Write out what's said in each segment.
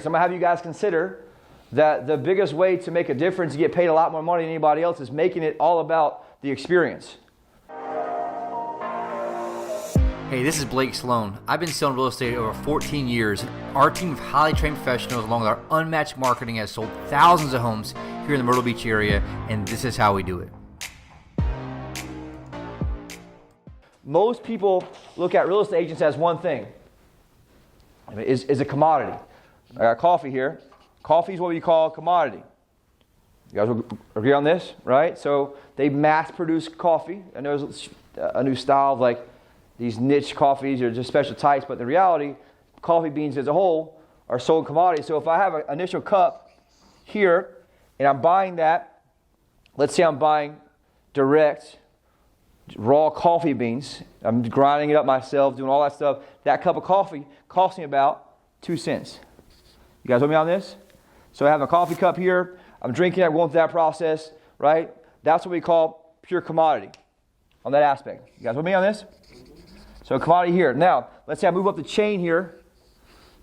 So I'm going to have you guys consider that the biggest way to make a difference, to get paid a lot more money than anybody else, is making it all about the experience. Hey, this is Blake Sloan. I've been selling real estate over 14 years. Our team of highly trained professionals, along with our unmatched marketing, has sold thousands of homes here in the Myrtle Beach area, and this is how we do it. Most people look at real estate agents as one thing. Is a commodity. I got coffee here. Coffee is what we call a commodity. You guys will agree on this, right? So they mass produce coffee. I know there's a new style of like these niche coffees or just special types, but in reality, coffee beans as a whole are sold commodities. So if I have an initial cup here and I'm buying that, let's say I'm buying direct raw coffee beans, I'm grinding it up myself, doing all that stuff, that cup of coffee costs me about 2 cents. You guys with me on this? So I have a coffee cup here, I'm drinking it, going through that process, right? That's what we call pure commodity on that aspect. You guys with me on this? So commodity here. Now, let's say I move up the chain here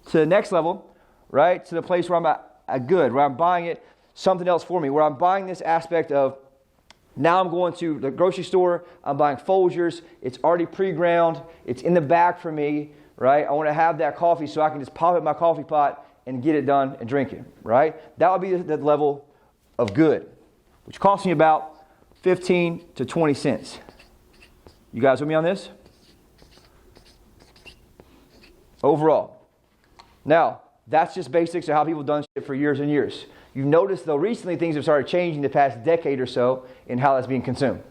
to the next level, right? To the place where I'm at good, where I'm buying it, something else for me, where I'm buying this aspect of, now I'm going to the grocery store, I'm buying Folgers, it's already pre-ground, it's in the bag for me, right? I want to have that coffee so I can just pop it in my coffee pot and get it done and drink it, right? That would be the level of good, which costs me about 15 to 20 cents. You guys with me on this? Overall. Now, that's just basics of how people have done shit for years and years. You've noticed, though, recently things have started changing the past decade or so in how that's being consumed.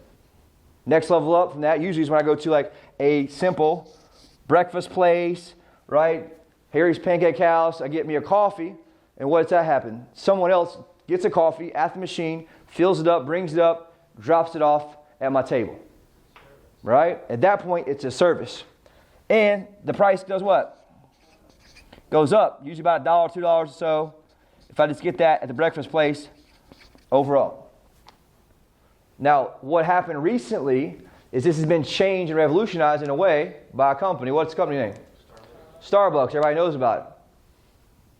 Next level up from that usually is when I go to like a simple breakfast place, right? Harry's Pancake House, I get me a coffee, and what does that happen? Someone else gets a coffee at the machine, fills it up, brings it up, drops it off at my table, right? At that point, it's a service. And the price does what? Goes up, usually about $1, $2 or so, if I just get that at the breakfast place overall. Now, what happened recently is this has been changed and revolutionized in a way by a company. What's the company name? Starbucks. Everybody knows about it.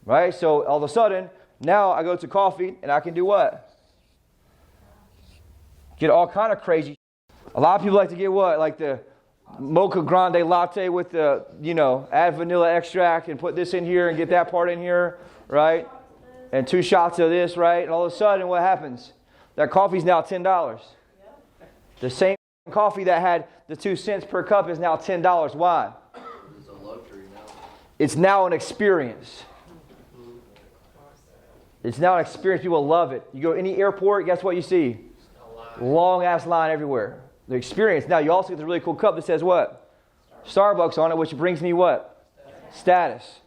Right? So all of a sudden, now I go to coffee and I can do what? Get all kind of crazy. A lot of people like to get what? Like the mocha grande latte with the, add vanilla extract and put this in here and get that part in here, right? And 2 shots of this, right? And all of a sudden, what happens? That coffee's now $10. The same coffee that had the 2 cents per cup is now $10. Why? It's a luxury now. It's now an experience. It's now an experience. People love it. You go to any airport, guess what you see? Long-ass line everywhere. The experience. Now, you also get the really cool cup that says what? Starbucks on it, which brings me what? Status.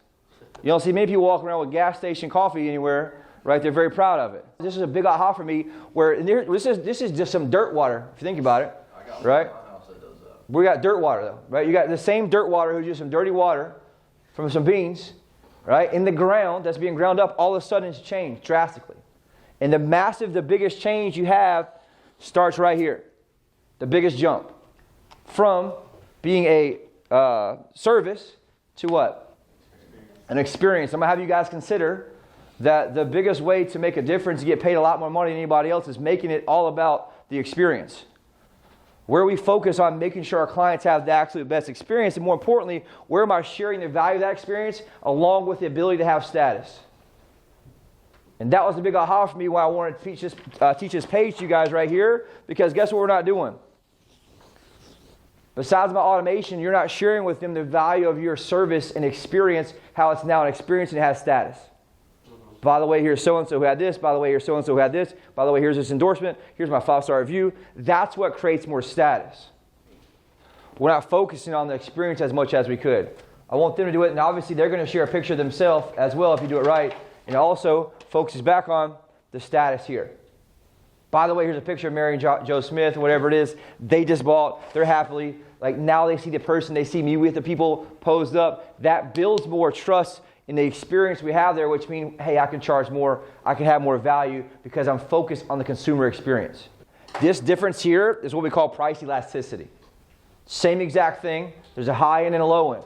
You don't see many people walking around with gas station coffee anywhere, right? They're very proud of it. This is a big aha for me, where this is just some dirt water, if you think about it, right? We got dirt water, though, right? You got the same dirt water, who's just some dirty water from some beans, right? In the ground, that's being ground up, all of a sudden it's changed drastically. And the biggest change you have starts right here. The biggest jump from being a service to what? An experience. I'm going to have you guys consider that the biggest way to make a difference, to get paid a lot more money than anybody else, is making it all about the experience. Where we focus on making sure our clients have the absolute best experience, and more importantly, where am I sharing the value of that experience along with the ability to have status? And that was the big aha for me when I wanted to teach this page to you guys right here, because guess what we're not doing? Besides my automation, you're not sharing with them the value of your service and experience, how it's now an experience and it has status. By the way, here's so-and-so who had this. By the way, here's so-and-so who had this. By the way, here's this endorsement. Here's my 5-star review. That's what creates more status. We're not focusing on the experience as much as we could. I want them to do it, and obviously they're going to share a picture of themselves as well if you do it right. And it also focuses back on the status here. By the way, here's a picture of Mary and Joe Smith, whatever it is. They just bought. They're happily. Like now they see the person. They see me with the people posed up. That builds more trust in the experience we have there, which means, hey, I can charge more. I can have more value because I'm focused on the consumer experience. This difference here is what we call price elasticity. Same exact thing. There's a high end and a low end.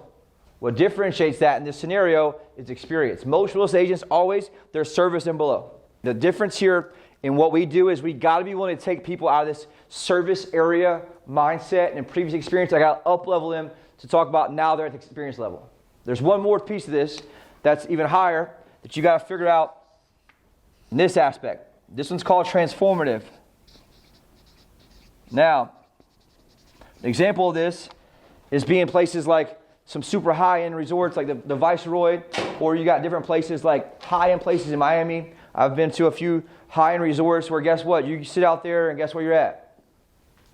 What differentiates that in this scenario is experience. Most real estate agents always, they're service and below. The difference here in what we do is we got to be willing to take people out of this service area mindset and previous experience. I got to up-level them to talk about now they're at the experience level. There's one more piece of this that's even higher that you got to figure out in this aspect. This one's called transformative. Now, an example of this is being places like some super high-end resorts like the Viceroy, or you got different places like high-end places in Miami. I've been to a few high-end resorts where guess what? You sit out there and guess where you're at?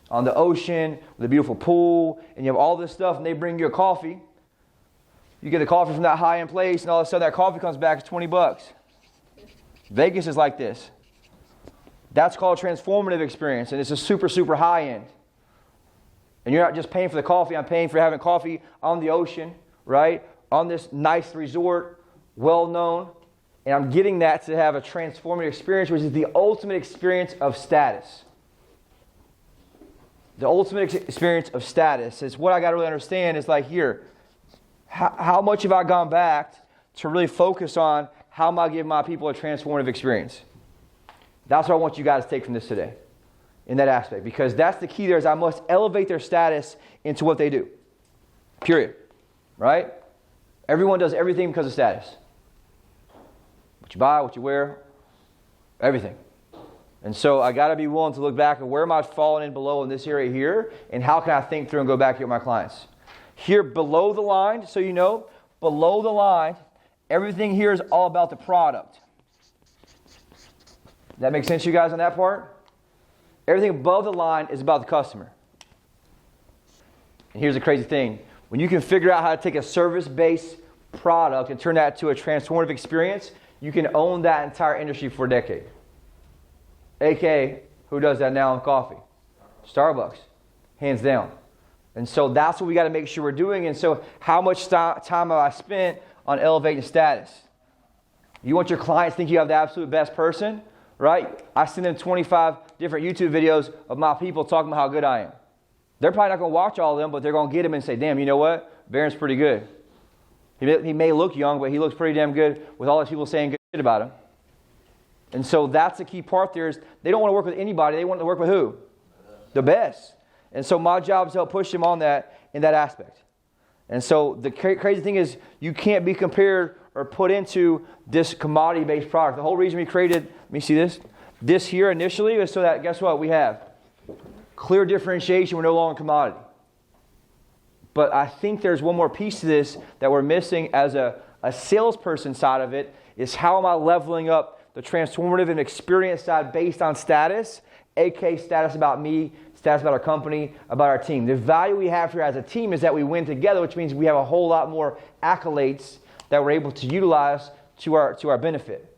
On the ocean, with a beautiful pool, and you have all this stuff, and they bring you a coffee. You get the coffee from that high-end place, and all of a sudden that coffee comes back, it's $20. Vegas is like this. That's called transformative experience, and it's a super, super high-end. And you're not just paying for the coffee, I'm paying for having coffee on the ocean, right? On this nice resort, well-known. And I'm getting that to have a transformative experience, which is the ultimate experience of status. The ultimate experience of status is what I got to really understand is like here, how much have I gone back to really focus on how am I giving my people a transformative experience? That's what I want you guys to take from this today in that aspect, because that's the key there is I must elevate their status into what they do. Period. Right? Everyone does everything because of status. What you buy, what you wear, everything. And so I got to be willing to look back at where am I falling in below in this area here, and how can I think through and go back here with my clients. Here below the line, so you know, below the line, everything here is all about the product. That makes sense to you guys on that part? Everything above the line is about the customer. And here's the crazy thing. When you can figure out how to take a service-based product and turn that to a transformative experience, you can own that entire industry for a decade. AKA, who does that now in coffee? Starbucks, hands down. And so that's what we got to make sure we're doing. And so how much time have I spent on elevating status? You want your clients to think you have the absolute best person, right? I send them 25 different YouTube videos of my people talking about how good I am. They're probably not going to watch all of them, but they're going to get them and say, damn, you know what? Baron's pretty good. He may look young, but he looks pretty damn good with all these people saying good shit about him. And so that's the key part there is they don't want to work with anybody. They want to work with who? The best. And so my job is to help push them on that in that aspect. And so the crazy thing is you can't be compared or put into this commodity-based product. The whole reason we created, let me see this. This here initially is so that, guess what, we have clear differentiation. We're no longer commodity. But I think there's one more piece to this that we're missing as a salesperson side of it is how am I leveling up the transformative and experience side based on status, aka status about me, status about our company, about our team. The value we have here as a team is that we win together, which means we have a whole lot more accolades that we're able to utilize to our benefit.